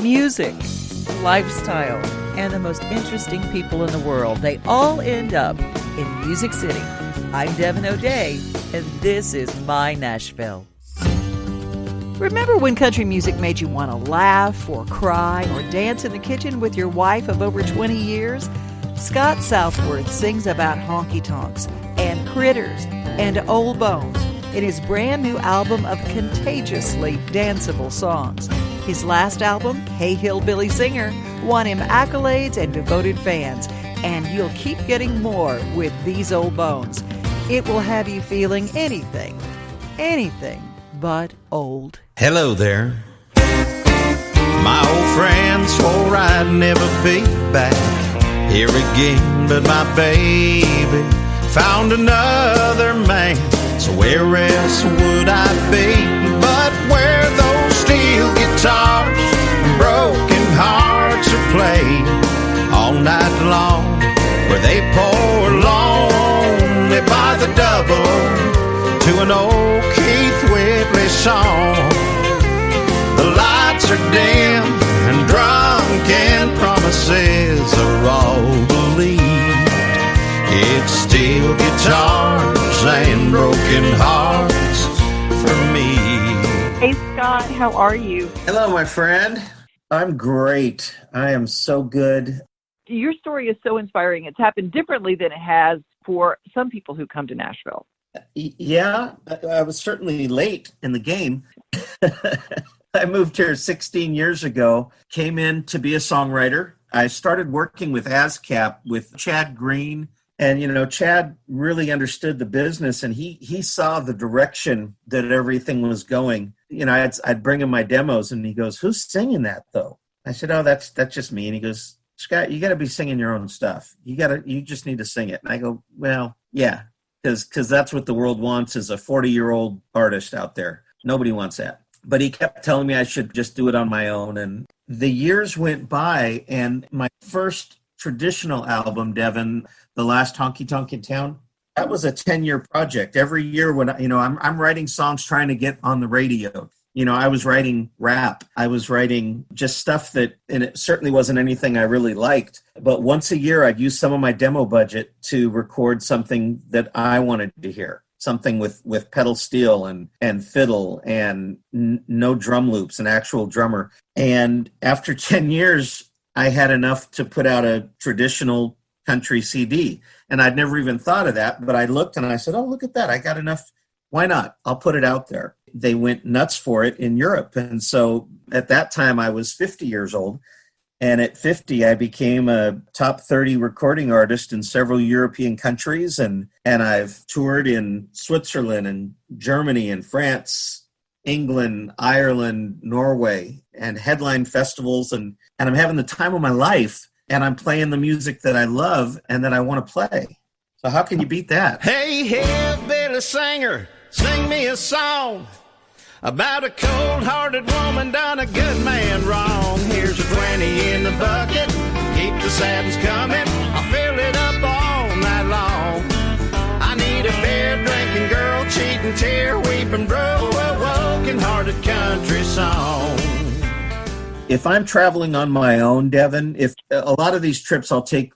Music, lifestyle, and the most interesting people in the world. They all end up in Music City. I'm Devin O'Day, and this is My Nashville. Remember when country music made you want to laugh or cry or dance in the kitchen with your wife of over 20 years? Scott Southworth sings about honky-tonks and critters and old bones in his brand new album of contagiously danceable songs. His last album, Hey Hillbilly Singer, won him accolades and devoted fans, and you'll keep getting more with These Old Bones. It will have you feeling anything but old. Hello there. My old friend swore I'd never be back here again, but my baby found another man. So where else would I be but where those steel guitars and broken hearts are played all night long, where they pour lonely by the double to an old Keith Whitley song. The lights are dim and drunken promises are all believed. It's steel guitars and broken hearts for me. Hey, Scott, how are you? Hello, my friend. I'm great. I am so good. Your story is so inspiring. It's happened differently than it has for some people who come to Nashville. Yeah, I was certainly late in the game. I moved here 16 years ago, came in to be a songwriter. I started working with ASCAP with Chad Green. And, Chad really understood the business, and he saw the direction that everything was going. I'd bring him my demos, and he goes, "Who's singing that, though?" I said, "Oh, that's just me." And he goes, "Scott, you got to be singing your own stuff. You just need to sing it." And I go, "Well, yeah, because that's what the world wants is a 40-year-old artist out there. Nobody wants that." But he kept telling me I should just do it on my own. And the years went by, and my first traditional album, Devin, The Last Honky Tonk in Town, that was a 10-year project. Every year when, I'm writing songs trying to get on the radio. I was writing rap. I was writing just stuff and it certainly wasn't anything I really liked. But once a year, I'd use some of my demo budget to record something that I wanted to hear. Something with pedal steel and fiddle and no drum loops, an actual drummer. And after 10 years, I had enough to put out a traditional country CD. And I'd never even thought of that, but I looked and I said, "Oh, look at that. I got enough. Why not? I'll put it out there." They went nuts for it in Europe. And so at that time, I was 50 years old. And at 50, I became a top 30 recording artist in several European countries. And I've toured in Switzerland and Germany and France, England, Ireland, Norway, and headline festivals. And I'm having the time of my life. And I'm playing the music that I love and that I want to play. So how can you beat that? Hey, hillbilly singer, sing me a song about a cold-hearted woman done a good man wrong. Here's a 20 in the bucket, keep the sadness coming. I'll fill it up all night long. I need a beer-drinking girl, cheating, tear-weeping, broken-hearted country song. If I'm traveling on my own, Devin, if a lot of these trips I'll take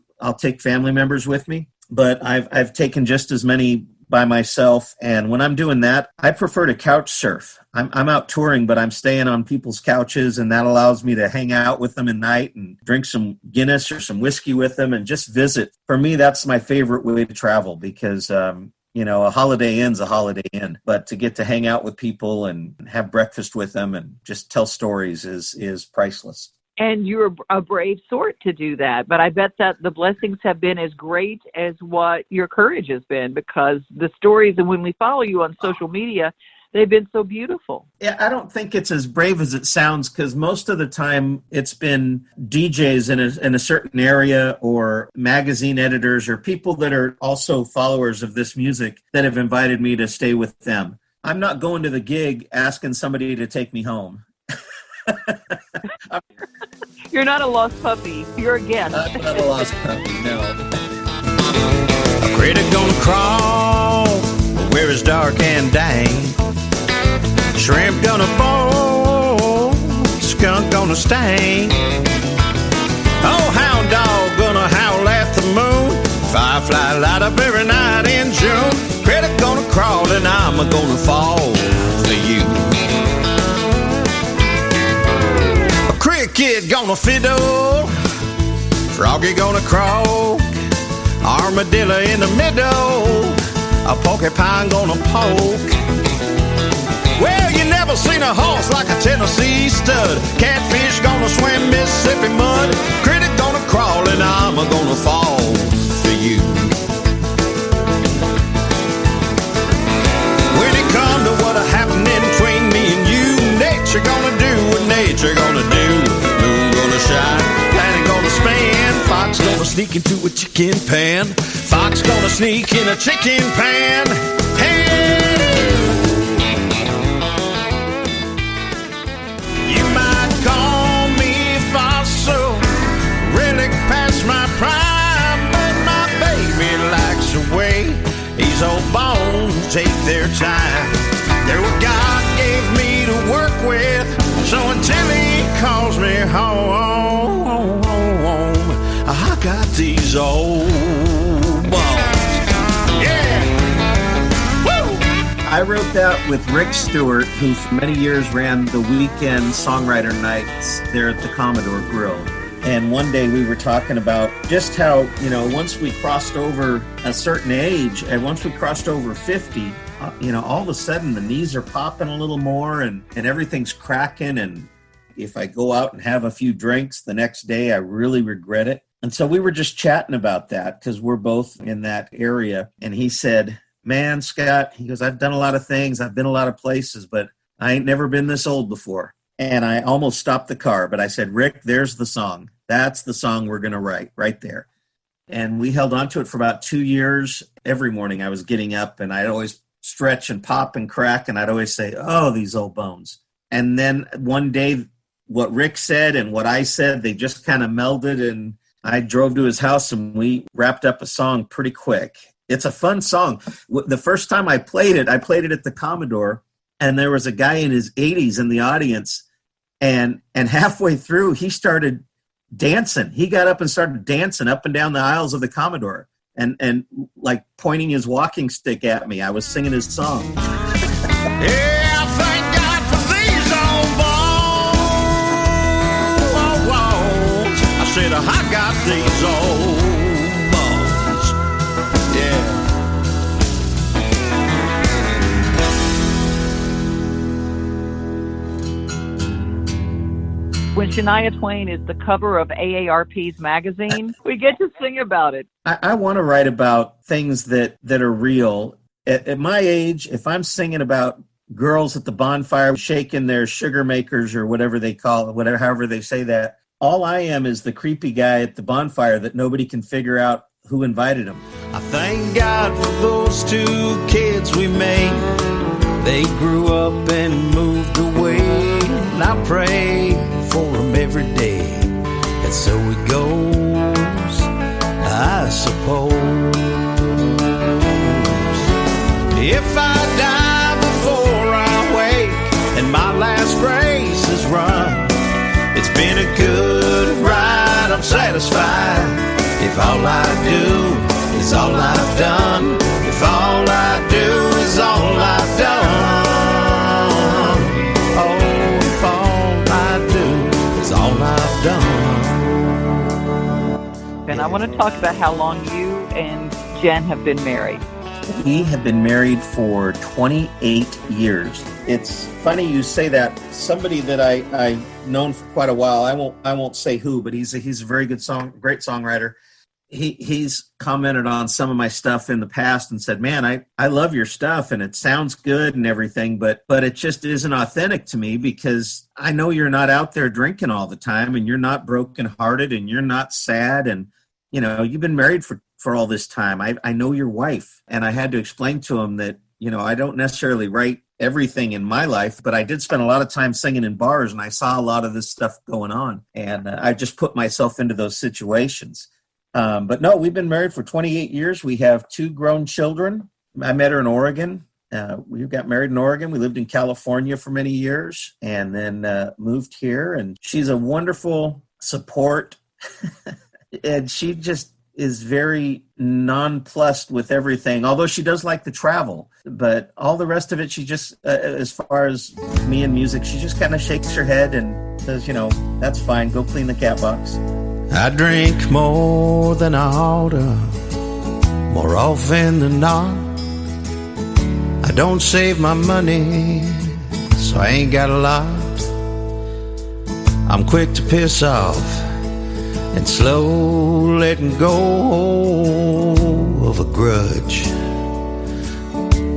family members with me, but I've taken just as many by myself. And when I'm doing that, I prefer to couch surf. I'm out touring, but I'm staying on people's couches, and that allows me to hang out with them at night and drink some Guinness or some whiskey with them and just visit. For me, that's my favorite way to travel because, a Holiday Inn's a Holiday Inn, but to get to hang out with people and have breakfast with them and just tell stories is priceless. And you're a brave sort to do that. But I bet that the blessings have been as great as what your courage has been, because the stories, and when we follow you on social media, they've been so beautiful. Yeah, I don't think it's as brave as it sounds, because most of the time it's been DJs in a certain area or magazine editors or people that are also followers of this music that have invited me to stay with them. I'm not going to the gig asking somebody to take me home. You're not a lost puppy. You're a guest. I'm not a lost puppy, no. A critter gonna crawl where it's dark and dank. Shrimp gonna boil, skunk gonna stink. Oh, hound dog gonna howl at the moon. Firefly light up every night in June. Critic gonna crawl and I'm gonna fall for you. A cricket gonna fiddle. Froggy gonna croak. Armadillo in the middle. A porcupine gonna poke. Well, you never seen a horse like a Tennessee stud. Catfish gonna swim Mississippi mud. Critic gonna crawl and I'm gonna fall for you. When it come to what happening between me and you, nature gonna do what nature gonna do. Moon gonna shine, planet gonna spin. Fox gonna sneak into a chicken pan. Fox gonna sneak in a chicken pan. Hey! You might call me fossil, really past my prime, but my baby likes the way these old bones take their time. They're what God gave me to work with, so until He calls me home, I got these old bones. Yeah! Woo! I wrote that with Rick Stewart, who for many years ran the weekend songwriter nights there at the Commodore Grill. And one day we were talking about just how, you know, once we crossed over a certain age, and once we crossed over 50, all of a sudden the knees are popping a little more and everything's cracking. And if I go out and have a few drinks the next day, I really regret it. And so we were just chatting about that because we're both in that area. And he said, man, Scott, he goes, I've done a lot of things. I've been a lot of places, but I ain't never been this old before. And I almost stopped the car, but I said, Rick, there's the song. That's the song we're going to write right there. And we held on to it for about 2 years. Every morning I was getting up and I'd always stretch and pop and crack. And I'd always say, oh, these old bones. And then one day, what Rick said and what I said, they just kind of melded. And I drove to his house and we wrapped up a song pretty quick. It's a fun song. The first time I played it at the Commodore. And there was a guy in his 80s in the audience. And halfway through, he started dancing. He got up and started dancing up and down the aisles of the Commodore and like pointing his walking stick at me. I was singing his song. Yeah, thank God for these old bones. I said, I got these old bones. Yeah. When Shania Twain is the cover of AARP's magazine, we get to sing about it. I want to write about things that are real. At my age, if I'm singing about girls at the bonfire shaking their sugar makers or whatever they call it, however they say that, all I am is the creepy guy at the bonfire that nobody can figure out who invited him. I thank God for those 2 kids we made. They grew up and moved away, and I pray for them every day. And so it goes, I suppose. If I die before I wake and my last race is run, it's been a good ride, I'm satisfied. If all I do is all I've done, if all I do is all I've done, oh, if all I do is all I've done. And I want to talk about how long you and Jen have been married. We have been married for 28 years. It's funny you say that. Somebody that I've known for quite a while, I won't say who, but he's a very great songwriter. He's commented on some of my stuff in the past and said, man, I love your stuff and it sounds good and everything, but it just isn't authentic to me because I know you're not out there drinking all the time and you're not brokenhearted and you're not sad. And, you know, you've been married for all this time. I know your wife. And I had to explain to him that, you know, I don't necessarily write everything in my life, but I did spend a lot of time singing in bars and I saw a lot of this stuff going on. And I just put myself into those situations. But no, we've been married for 28 years. We have 2 grown children. I met her in Oregon. We got married in Oregon. We lived in California for many years and then moved here. And she's a wonderful support. And she just is very nonplussed with everything, although she does like to travel. But all the rest of it, she just, as far as me and music, she just kind of shakes her head and says, that's fine. Go clean the cat box. I drink more than I ought to, more often than not. I don't save my money, so I ain't got a lot. I'm quick to piss off and slow letting go of a grudge.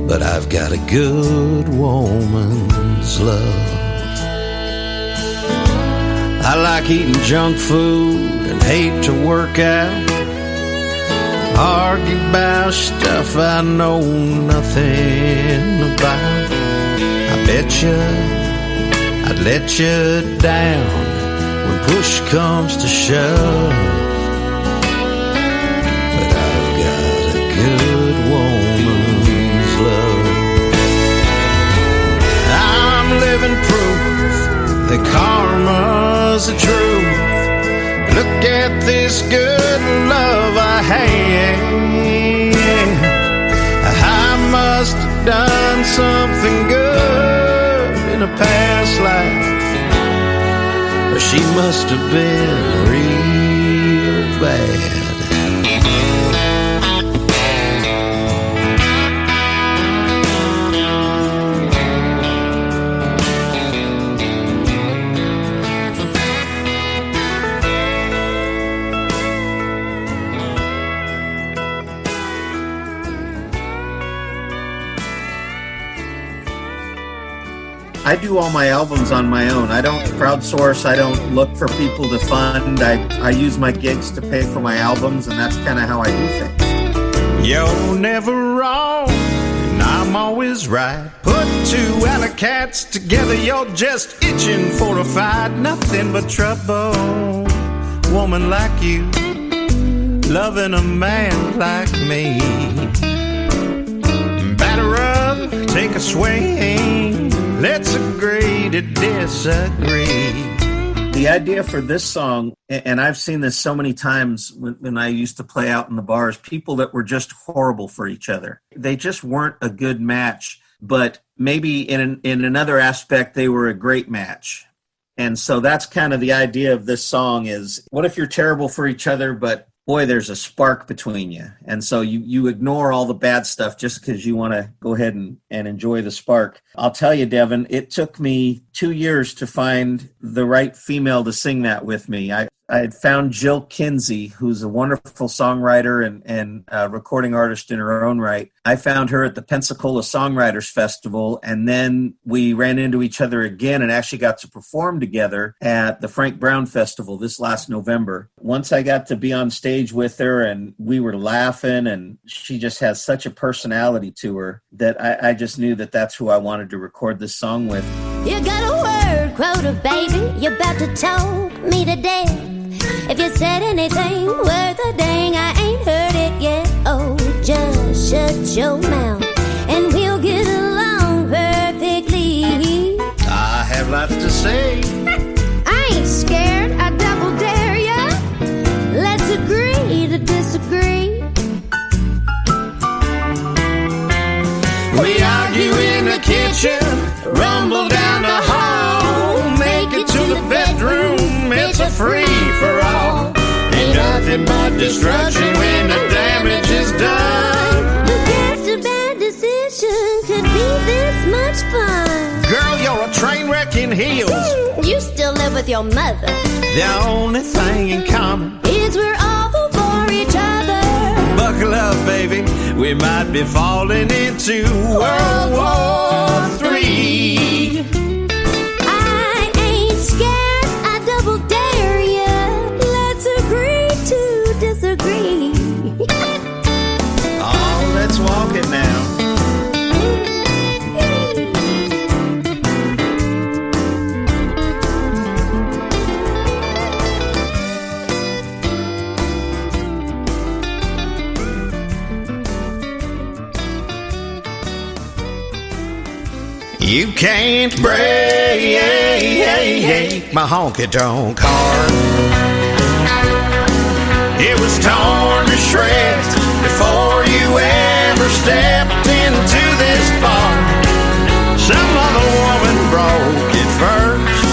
But I've got a good woman's love. I like eating junk food and hate to work out. Argue about stuff I know nothing about. I bet you I'd let you down when push comes to shove. But I've got a good woman's love. I'm living proof that karma's the truth. Look at this good love I have. I must have done something good in a past life, or she must have been real bad. I do all my albums on my own. I don't crowdsource. I don't look for people to fund. I use my gigs to pay for my albums, and that's kind of how I do things. You're never wrong, and I'm always right. Put two alley cats together, you're just itching for a fight. Nothing but trouble, woman like you, loving a man like me. Batter up, take a swing. Let's agree to disagree. The idea for this song, and I've seen this so many times when I used to play out in the bars, people that were just horrible for each other. They just weren't a good match, but maybe in another aspect, they were a great match. And so that's kind of the idea of this song is, what if you're terrible for each other, but boy, there's a spark between you. And so you ignore all the bad stuff just because you want to go ahead and enjoy the spark. I'll tell you, Devin, it took me 2 years to find the right female to sing that with me. I had found Jill Kinsey, who's a wonderful songwriter and recording artist in her own right. I found her at the Pensacola Songwriters Festival, and then we ran into each other again and actually got to perform together at the Frank Brown Festival this last November. Once I got to be on stage with her and we were laughing, and she just has such a personality to her that I just knew that that's who I wanted to record this song with. You got a word quota, baby, you're about to talk me to death. If you said anything worth a dang, I ain't heard it yet. Oh, just shut your mouth and we'll get along perfectly. I have lots to say. I ain't scared, I double dare ya. Let's agree to disagree. We argue in the kitchen, rumble down the hall, make it to the bedroom, it's a free-for-all. Ain't nothing but destruction when the damage is done. Who gets a bad decision could be this much fun. Girl, you're a train wreck in heels. You still live with your mother. The only thing in common is we're awful for each other. Buckle up, baby, we might be falling into World War III. I ain't scared, I double dare ya. Let's agree to disagree. Oh, let's walk it now. You can't break my honky-tonk heart. It was torn to shreds before you ever stepped into this bar. Some other woman broke it first.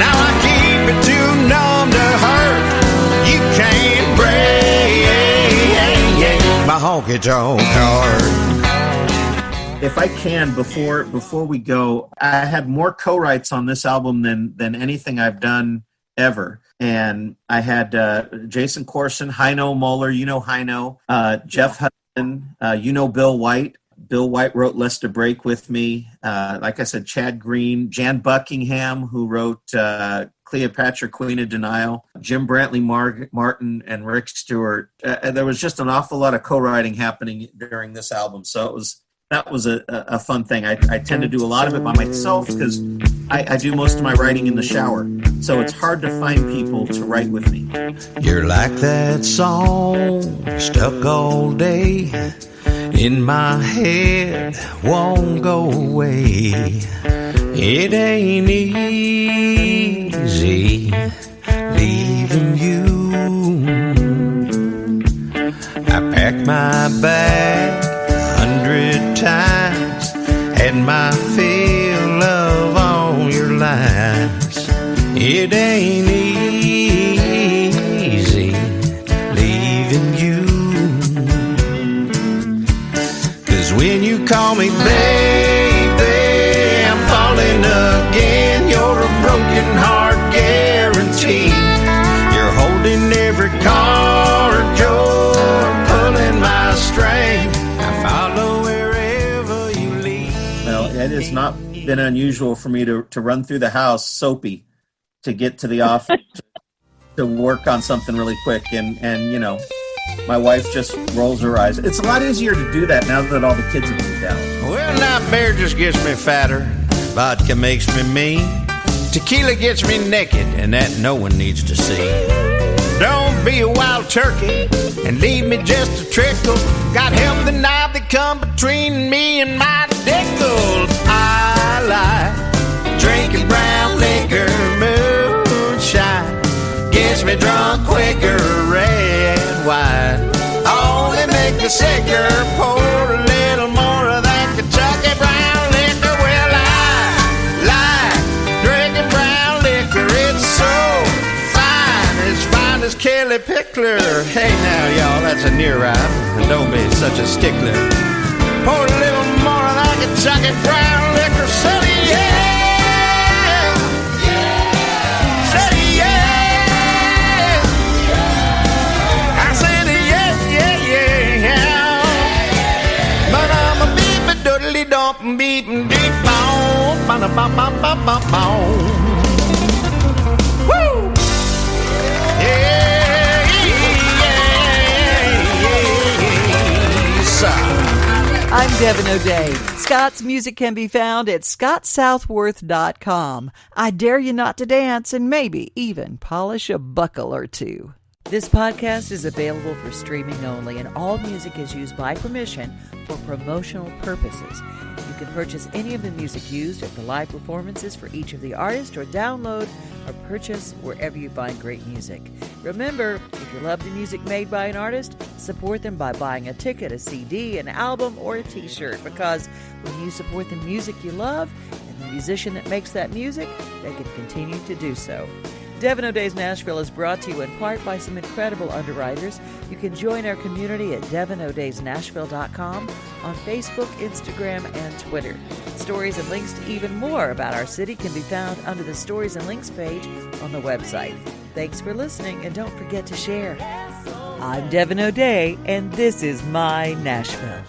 Now I keep it too numb to hurt. You can't break my honky-tonk heart. If I can, before we go, I had more co-writes on this album than anything I've done ever. And I had Jason Corson, Heino Moeller, Heino, Jeff Hudson, Bill White. Bill White wrote Less to Break with me. Like I said, Chad Green, Jan Buckingham, who wrote Cleopatra, Queen of Denial, Jim Brantley Martin, and Rick Stewart. There was just an awful lot of co-writing happening during this album. So that was a fun thing. I tend to do a lot of it by myself because I do most of my writing in the shower. So it's hard to find people to write with me. You're like that song stuck all day in my head, won't go away. It ain't easy leaving you. I packed my bag 100 times, had my fill of all your lines. It ain't easy leaving you. 'Cause when you call me baby, I'm falling again. You're a broken heart guarantee. You're holding every card, you're pulling my string. It has not been unusual for me to run through the house soapy to get to the office to work on something really quick. And my wife just rolls her eyes. It's a lot easier to do that now that all the kids have moved out. Well, now beer just gets me fatter. Vodka makes me mean. Tequila gets me naked, and that no one needs to see. Don't be a wild turkey and leave me just a trickle. God help the knife that come between me and my dickle. I like drinking brown liquor, moonshine gets me drunk quicker. Red wine only make me sicker. Pour a little more of that Kentucky brown liquor. Well, I like drinking brown liquor. It's so as fine as Kelly Pickler. Hey now, y'all, that's a near rhyme. And don't be such a stickler. Pour a little more of that Kentucky brown liquor. Say yeah! Say yeah! I said yeah. But I'm a beep a doodly dump beep deep bone. Ba-da-ba-ba-ba-ba-bone. Woo! I'm Devin O'Day. Scott's music can be found at scottsouthworth.com. I dare you not to dance and maybe even polish a buckle or two. This podcast is available for streaming only, and all music is used by permission for promotional purposes. You can purchase any of the music used at the live performances for each of the artists, or download or purchase wherever you find great music. Remember, if you love the music made by an artist, support them by buying a ticket, a CD, an album, or a t-shirt, because when you support the music you love and the musician that makes that music, they can continue to do so. Devin O'Day's Nashville is brought to you in part by some incredible underwriters. You can join our community at devinodaysnashville.com, on Facebook, Instagram, and Twitter. Stories and links to even more about our city can be found under the Stories and Links page on the website. Thanks for listening, and don't forget to share. I'm Devin O'Day, and this is My Nashville.